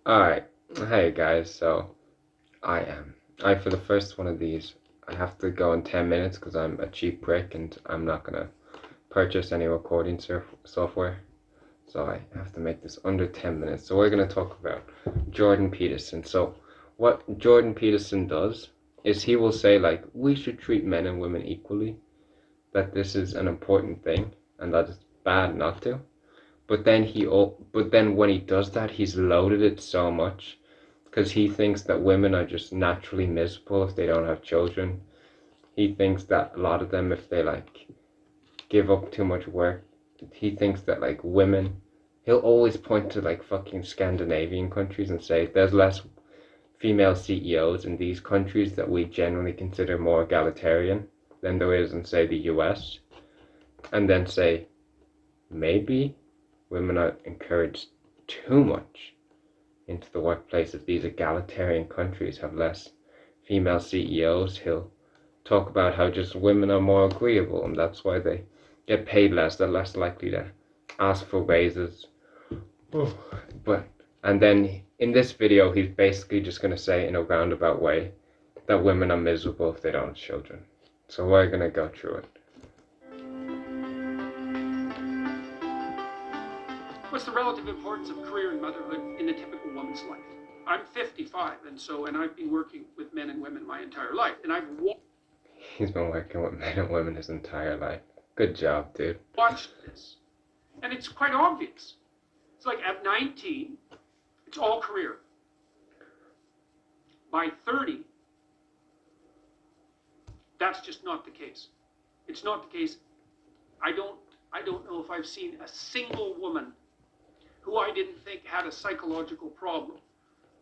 Alright, hey guys, so for the first one of these, I have to go in 10 minutes because I'm a cheap prick and I'm not gonna purchase any recording software. So I have to make this under 10 minutes. So we're gonna talk about Jordan Peterson. So what Jordan Peterson does is he will say like, we should treat men and women equally, that this is an important thing and that it's bad not to. But then when he does that, he's loaded it so much because he thinks that women are just naturally miserable if they don't have children. He thinks that a lot of them, if they like give up too much work, he thinks that like women, he'll always point to like fucking Scandinavian countries and say there's less female CEOs in these countries that we generally consider more egalitarian than there is in, say, the US, and then say maybe women are encouraged too much into the workplace if these egalitarian countries have less female CEOs. He'll talk about how just women are more agreeable and that's why they get paid less, they're less likely to ask for raises. But and then in this video he's basically just going to say in a roundabout way that women are miserable if they don't have children. So we're going to go through it. What's the relative importance of career and motherhood in a typical woman's life? I'm 55, and I've been working with men and women my entire life, and He's been working with men and women his entire life. Good job, dude. Watched this, and it's quite obvious. It's like at 19, it's all career. By 30, that's just not the case. It's not the case. I don't know if I've seen a single woman who I didn't think had a psychological problem,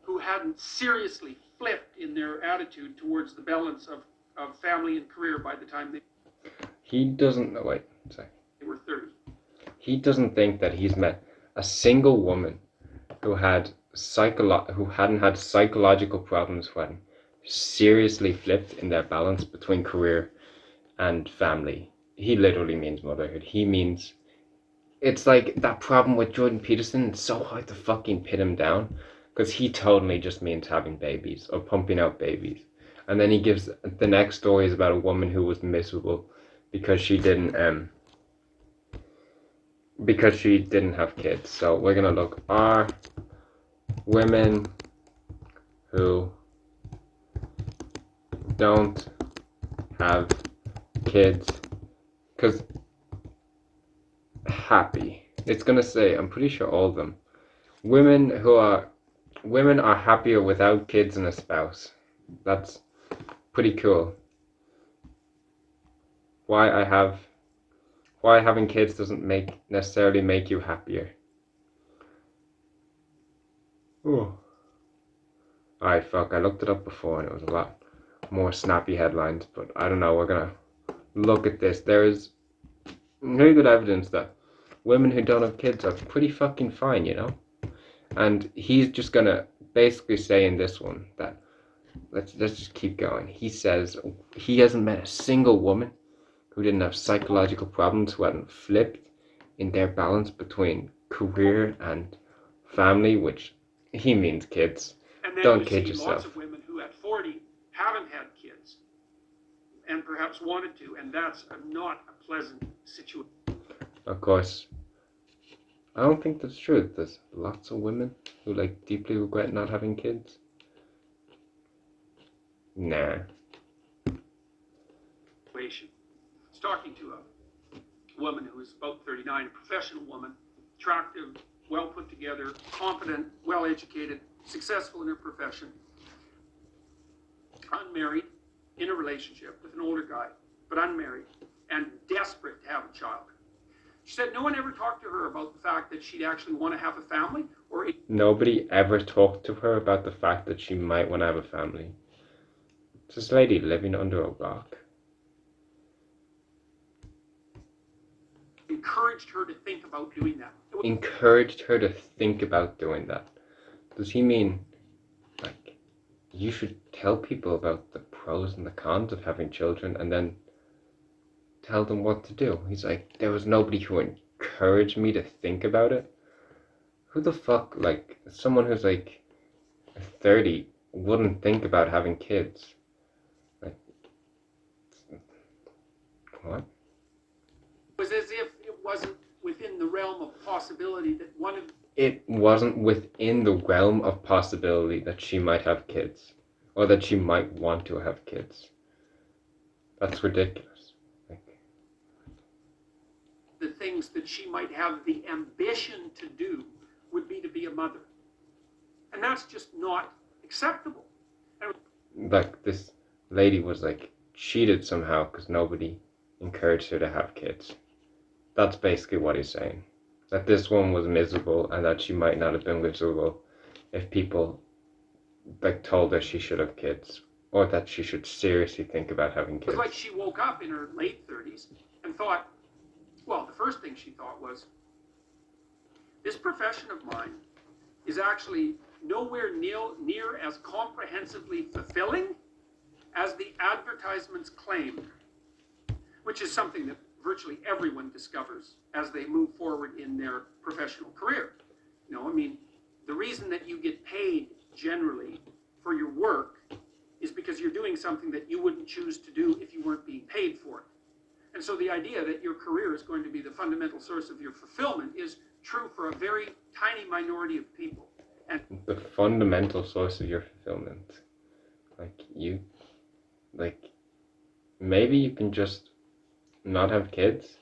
who hadn't seriously flipped in their attitude towards the balance of family and career by the time He doesn't know. Wait, sorry. they were 30. He doesn't think that he's met a single woman who hadn't had psychological problems, who hadn't seriously flipped in their balance between career and family. He literally means motherhood. He means, it's like that problem with Jordan Peterson. It's so hard to fucking pin him down because he totally just means having babies or pumping out babies. And then he gives the next story is about a woman who was miserable because she didn't have kids. So we're gonna look, are women who don't have kids because happy. It's gonna say, I'm pretty sure all of them. Women are happier without kids and a spouse. That's pretty cool. Why having kids doesn't necessarily make you happier. Oh. Alright, fuck, I looked it up before and it was a lot more snappy headlines, but I don't know, we're gonna look at this. There is very good evidence that women who don't have kids are pretty fucking fine, you know? And he's just gonna basically say in this one that, let's just keep going. He says he hasn't met a single woman who didn't have psychological problems, who hadn't flipped in their balance between career and family, which he means kids. And then don't kid yourself. Lots of women who at 40 haven't had kids and perhaps wanted to, and that's not a pleasant situation. Of course, I don't think that's true. There's lots of women who like deeply regret not having kids. Nah. Talking to a woman who is about 39, a professional woman, attractive, well put together, confident, well educated, successful in her profession, unmarried, in a relationship with an older guy, but unmarried, and desperate to have a child. She said no one ever talked to her about the fact that she'd actually want to have a family, or nobody ever talked to her about the fact that she might want to have a family. It's this lady living under a rock. Encouraged her to think about doing that. Encouraged her to think about doing that. Does he mean, like, you should tell people about the pros and the cons of having children and then tell them what to do? He's like, there was nobody who encouraged me to think about it. Who the fuck, like, someone who's like 30 wouldn't think about having kids. Like, what? It was as if it wasn't within the realm of possibility that one of It wasn't within the realm of possibility that she might have kids, or that she might want to have kids. That's ridiculous. Like, the things that she might have the ambition to do would be to be a mother. And that's just not acceptable. like this lady was like cheated somehow because nobody encouraged her to have kids. That's basically what he's saying. That this one was miserable and that she might not have been miserable if people like told her she should have kids or that she should seriously think about having It was kids. like she woke up in her late 30s and thought, well, the first thing she thought was, this profession of mine is actually nowhere near as comprehensively fulfilling as the advertisements claim, which is something that virtually everyone discovers as they move forward in their professional career. You know, I mean, the reason that you get paid generally for your work is because you're doing something that you wouldn't choose to do if you weren't being paid for it. And so the idea that your career is going to be the fundamental source of your fulfillment is true for a very tiny minority of people. And the fundamental source of your fulfillment. Like maybe you can just not have kids,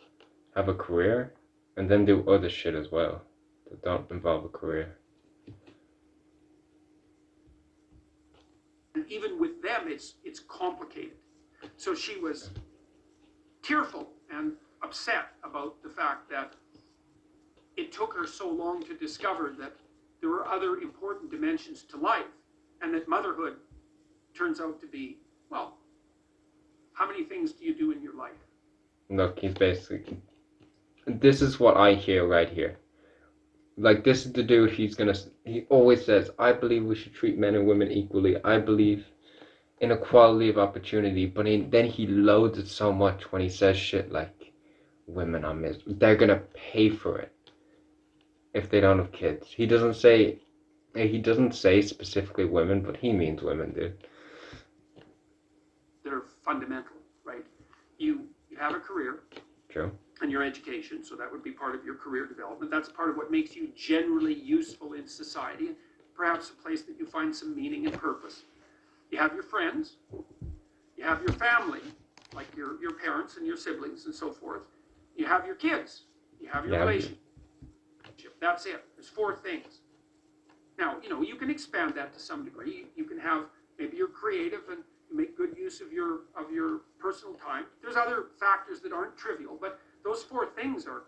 have a career, and then do other shit as well that don't involve a career. even with them, it's complicated. So she was tearful and upset about the fact that it took her so long to discover that there were other important dimensions to life, and that motherhood turns out to be, well, how many things do you do in your life? Look, he's basically. This is what I hear right here. Like, this is the dude he always says, I believe we should treat men and women equally. I believe in equality of opportunity. But then he loads it so much when he says shit like, women are miserable. They're gonna pay for it if they don't have kids. He doesn't say specifically women, but he means women, dude. They're fundamental, right? You have a career. True. And your education, so that would be part of your career development. That's part of what makes you generally useful in society, and perhaps a place that you find some meaning and purpose. You have your friends, you have your family, like your parents and your siblings and so forth. You have your kids, you have your relationship. That's it. There's 4 things. Now, you can expand that to some degree. You can have, maybe you're creative and you make good use of your personal time. There's other factors that aren't trivial, but those 4 things are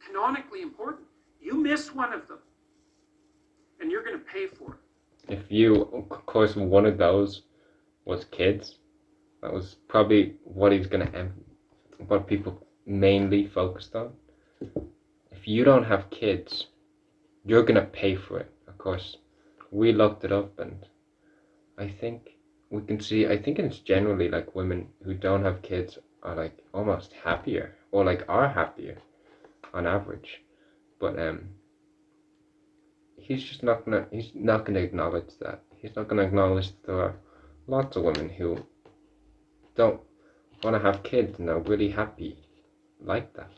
canonically important. You miss one of them, and you're going to pay for it. If you, of course, one of those was kids, that was probably what what people mainly focused on. If you don't have kids, you're going to pay for it. Of course, we looked it up, and I think it's generally like women who don't have kids are like almost happier, or like are happier on average. But he's not gonna acknowledge that. He's not gonna acknowledge that there are lots of women who don't want to have kids and are really happy like that.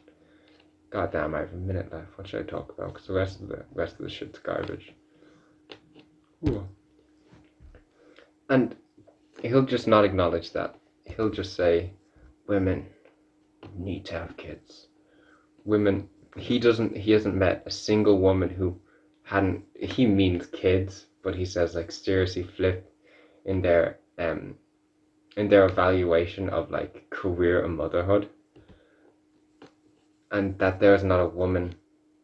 God damn, I have a minute left. What should I talk about? Because the rest of the shit's garbage. Ooh. And he'll just not acknowledge that. He'll just say, women need to have kids. Women, he hasn't met a single woman who he means kids, but he says like seriously flip in their evaluation of like career and motherhood. And that there's not a woman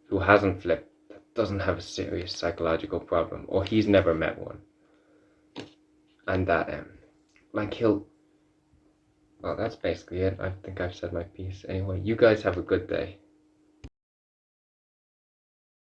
who hasn't flipped that doesn't have a serious psychological problem, or he's never met one. And that like well, that's basically it. I think I've said my piece. Anyway, you guys have a good day.